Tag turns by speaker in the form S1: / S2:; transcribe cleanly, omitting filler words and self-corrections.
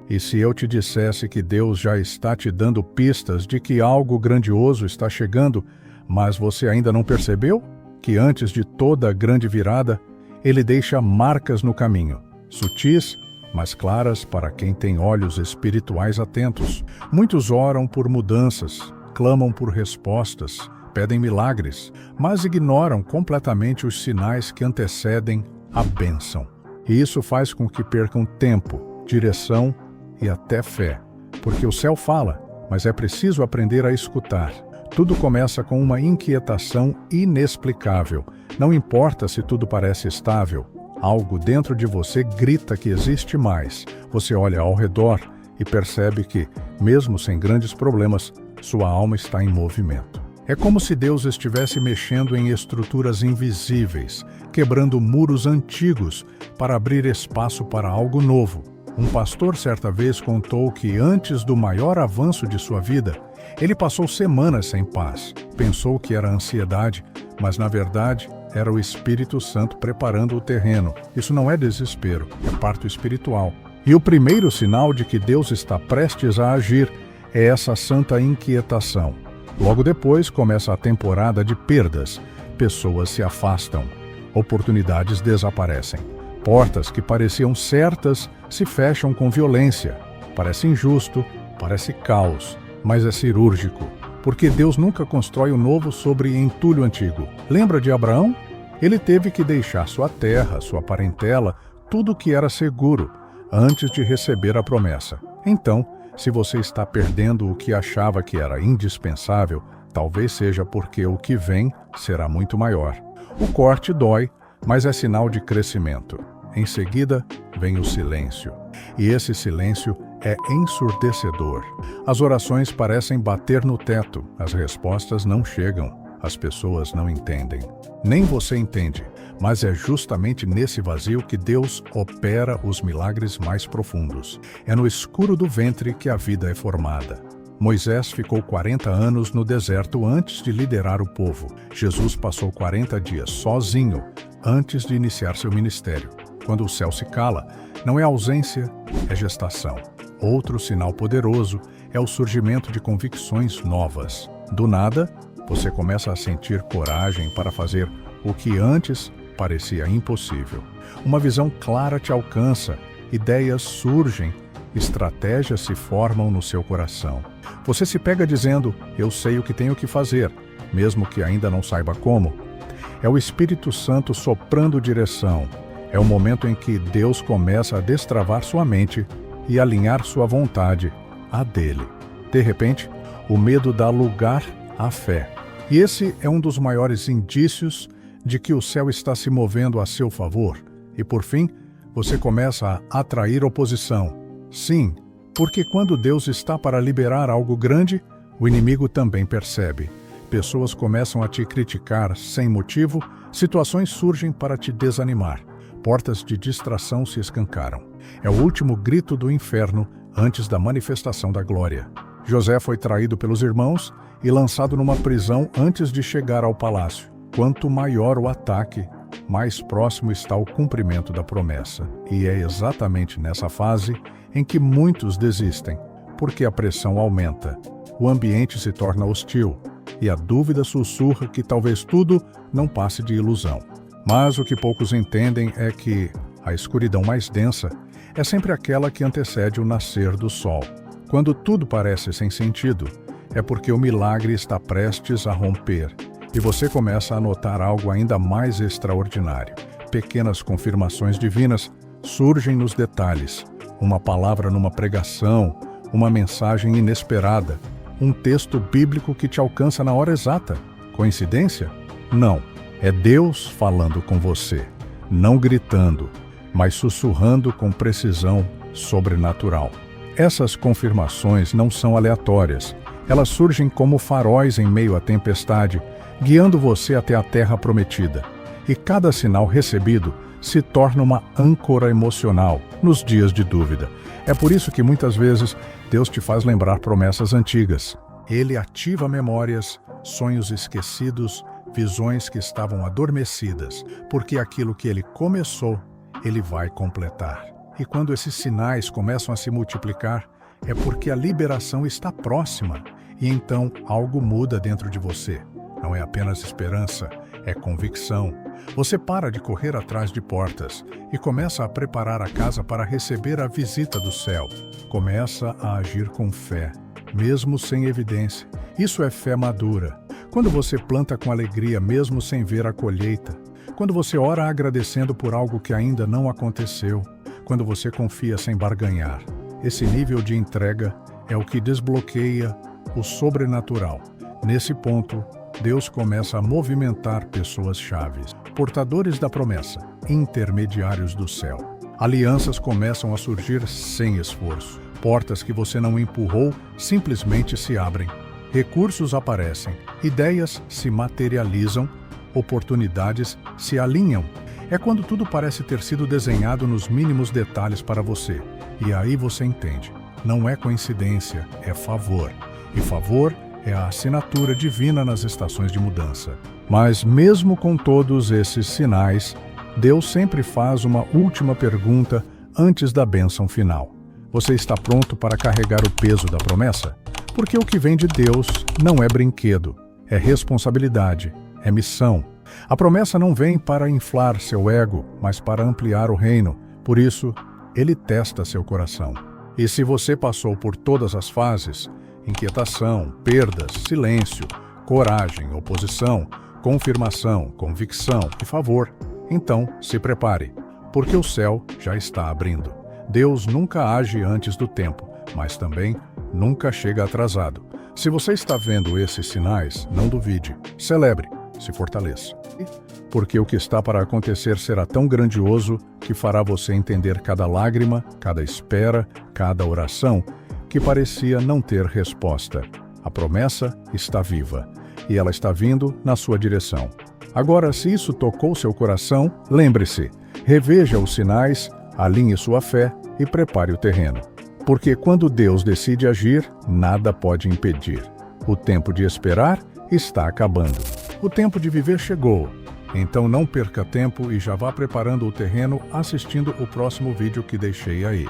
S1: E se eu te dissesse que Deus já está te dando pistas de que algo grandioso está chegando, mas você ainda não percebeu? Que antes de toda grande virada, Ele deixa marcas no caminho, sutis, mas claras para quem tem olhos espirituais atentos. Muitos oram por mudanças, clamam por respostas, pedem milagres, mas ignoram completamente os sinais que antecedem a bênção. E isso faz com que percam tempo, direção e até fé. Porque o céu fala, mas é preciso aprender a escutar. Tudo começa com uma inquietação inexplicável. Não importa se tudo parece estável, algo dentro de você grita que existe mais. Você olha ao redor e percebe que, mesmo sem grandes problemas, sua alma está em movimento. É como se Deus estivesse mexendo em estruturas invisíveis, quebrando muros antigos para abrir espaço para algo novo. Um pastor certa vez contou que antes do maior avanço de sua vida, ele passou semanas sem paz. Pensou que era ansiedade, mas na verdade era o Espírito Santo preparando o terreno. Isso não é desespero, é parto espiritual. E o primeiro sinal de que Deus está prestes a agir é essa santa inquietação. Logo depois começa a temporada de perdas. Pessoas se afastam, oportunidades desaparecem. Portas que pareciam certas se fecham com violência. Parece injusto, parece caos, mas é cirúrgico, porque Deus nunca constrói o novo sobre entulho antigo. Lembra de Abraão? Ele teve que deixar sua terra, sua parentela, tudo que era seguro, antes de receber a promessa. Então, se você está perdendo o que achava que era indispensável, talvez seja porque o que vem será muito maior. O corte dói, mas é sinal de crescimento. Em seguida, vem o silêncio. E esse silêncio é ensurdecedor. As orações parecem bater no teto, as respostas não chegam, as pessoas não entendem. Nem você entende, mas é justamente nesse vazio que Deus opera os milagres mais profundos. É no escuro do ventre que a vida é formada. Moisés ficou 40 anos no deserto antes de liderar o povo. Jesus passou 40 dias sozinho antes de iniciar seu ministério. Quando o céu se cala, não é ausência, é gestação. Outro sinal poderoso é o surgimento de convicções novas. Do nada, você começa a sentir coragem para fazer o que antes parecia impossível. Uma visão clara te alcança, ideias surgem, estratégias se formam no seu coração. Você se pega dizendo, eu sei o que tenho que fazer, mesmo que ainda não saiba como. É o Espírito Santo soprando direção. É o momento em que Deus começa a destravar sua mente e alinhar sua vontade à dele. De repente, o medo dá lugar à fé. E esse é um dos maiores indícios de que o céu está se movendo a seu favor. E por fim, você começa a atrair oposição. Sim, porque quando Deus está para liberar algo grande, o inimigo também percebe. Pessoas começam a te criticar sem motivo, situações surgem para te desanimar. Portas de distração se escancaram. É o último grito do inferno antes da manifestação da glória. José foi traído pelos irmãos e lançado numa prisão antes de chegar ao palácio. Quanto maior o ataque, mais próximo está o cumprimento da promessa. E é exatamente nessa fase em que muitos desistem, porque a pressão aumenta, o ambiente se torna hostil e a dúvida sussurra que talvez tudo não passe de ilusão. Mas o que poucos entendem é que a escuridão mais densa é sempre aquela que antecede o nascer do sol. Quando tudo parece sem sentido, é porque o milagre está prestes a romper e você começa a notar algo ainda mais extraordinário. Pequenas confirmações divinas surgem nos detalhes. Uma palavra numa pregação, uma mensagem inesperada, um texto bíblico que te alcança na hora exata. Coincidência? Não. É Deus falando com você, não gritando, mas sussurrando com precisão sobrenatural. Essas confirmações não são aleatórias. Elas surgem como faróis em meio à tempestade, guiando você até a terra prometida. E cada sinal recebido se torna uma âncora emocional nos dias de dúvida. É por isso que muitas vezes Deus te faz lembrar promessas antigas. Ele ativa memórias, sonhos esquecidos, visões que estavam adormecidas, porque aquilo que ele começou, ele vai completar. E quando esses sinais começam a se multiplicar, é porque a liberação está próxima. E então algo muda dentro de você. Não é apenas esperança, é convicção. Você para de correr atrás de portas e começa a preparar a casa para receber a visita do céu. Começa a agir com fé, mesmo sem evidência. Isso é fé madura. Quando você planta com alegria, mesmo sem ver a colheita. Quando você ora agradecendo por algo que ainda não aconteceu. Quando você confia sem barganhar. Esse nível de entrega é o que desbloqueia o sobrenatural. Nesse ponto, Deus começa a movimentar pessoas-chaves, portadores da promessa, intermediários do céu. Alianças começam a surgir sem esforço. Portas que você não empurrou simplesmente se abrem. Recursos aparecem, ideias se materializam, oportunidades se alinham. É quando tudo parece ter sido desenhado nos mínimos detalhes para você. E aí você entende. Não é coincidência, é favor. E favor é a assinatura divina nas estações de mudança. Mas mesmo com todos esses sinais, Deus sempre faz uma última pergunta antes da bênção final. Você está pronto para carregar o peso da promessa? Porque o que vem de Deus não é brinquedo, é responsabilidade, é missão. A promessa não vem para inflar seu ego, mas para ampliar o reino. Por isso, Ele testa seu coração. E se você passou por todas as fases, inquietação, perdas, silêncio, coragem, oposição, confirmação, convicção e favor, então se prepare, porque o céu já está abrindo. Deus nunca age antes do tempo, mas também nunca chega atrasado. Se você está vendo esses sinais, não duvide, celebre, se fortaleça. Porque o que está para acontecer será tão grandioso que fará você entender cada lágrima, cada espera, cada oração que parecia não ter resposta. A promessa está viva e ela está vindo na sua direção. Agora, se isso tocou seu coração, lembre-se, reveja os sinais, alinhe sua fé e prepare o terreno. Porque quando Deus decide agir, nada pode impedir. O tempo de esperar está acabando. O tempo de viver chegou. Então não perca tempo e já vá preparando o terreno assistindo o próximo vídeo que deixei aí.